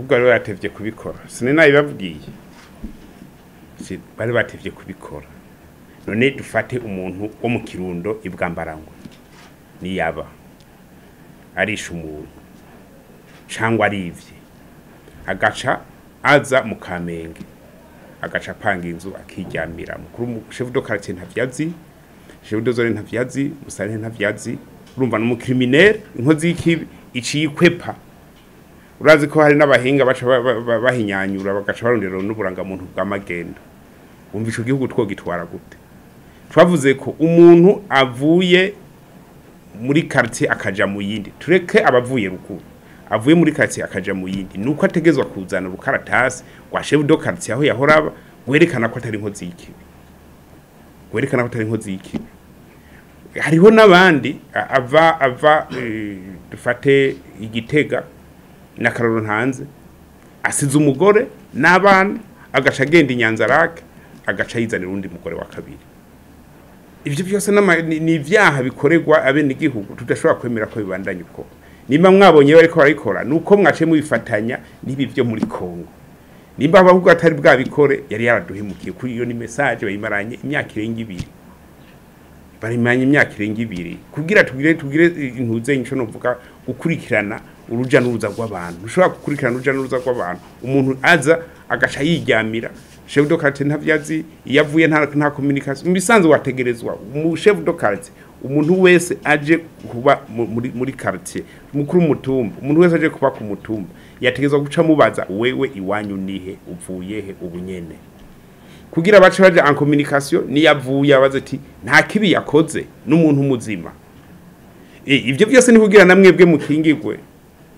ubwo bari batevye kubikora sine nabibabwiye bari batevye kubikora none dufate umuntu wo mu Kirundo ibwambarangwa ni yaba arisha umuntu cyangwa arivye agaca aza mu Kamenge agaca panga inzu akiryamira mukuru chef de quartier ntavyazi chef de zone ntavyazi musare ntavyazi urumva no mu criminel inkozi y'ikibi icikwepa urazi ko hari n'abahinga baca bahinyanyura bagaca barondera n'uburanga muntu bw'amagendo umva ico gihugu twogitwara gute twavuze ko umuntu avuye muri quartier akaja mu yindi tureke abavuye rukuru avuye muri quartier akaja mu yindi nuko ategezwa kuzana rukaratasi kwa chef de quartier aho yahoraba werekana ko atari inkozi y'ikibi werekana ko atari inkozi y'ikibi hariho nabandi ava dufate igitega na karoro ntanze asize umugore n'abana agaca agenda inyanzarake agaca yizanira undi mugore wa kabiri ivyo byose ni ivyaha bikoregwa abene igihugu tudashobora kwemera ko bibandanye uko nimba mwabonye bariko barikora nuko mwace mubifatanya nibi byo muri Kongo nimba abavuga atari bwabikore yari yaraduhemukiye kuri iyo ni message bayimaranye imyaka irenga 2 barimanye imyaka irenga 2 kugira tugire intuze inco novuga gukurikirana uruja n'uruza rw'abantu ushobora gukurikirana uruja n'uruza rw'abantu umuntu aza agaca yiryamira chef de quartier ntavyazi yavuye nta communication mbisanzwe wategerezwa mu chef de quartier umuntu wese aje kuba muri quartier mukuru mutumba umuntu wese aje kuba ku mutumba yategezwa guca mubaza wewe iwanyu nihe uvuye he ubunyene kugira bace baje en communication ni yavuye abaze ati nta kibi yakoze n'umuntu muzima ivyo byose ni kugira namwebwe mukingirwe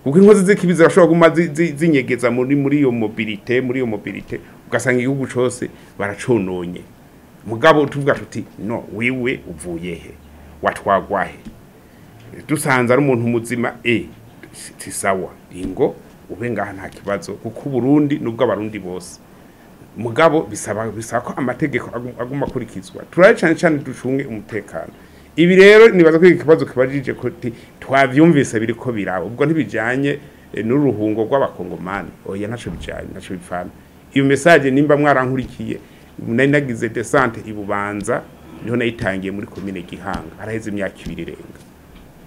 kuko inkozi z'ikibiza bashobora guma zinyegeza muri iyo mobilité ugasanga igihugu cyose baracononye mugabo tuvuga tuti no wiwe uvuye he watwagwa he dusanze ari umuntu muzima tisawa ingo ube ngaha nta kibazo kuko Burundi nubwo abarundi bose mugabo bisaba ko amategeko aguma kurikizwa turaye cyane ducunge umutekano ibi rero nibaza ko ikibazo kibajije ko twavyumvise biriko birabo ubwo ntibijanye n'uruhungo rw'abakongomani oya ntaco bijanye ntaco bipfana iyo message nimba mwarankurikiye nari nagize descente ibubanza niho nayitangiye muri commune Gihanga araheze imyaka 2 irenga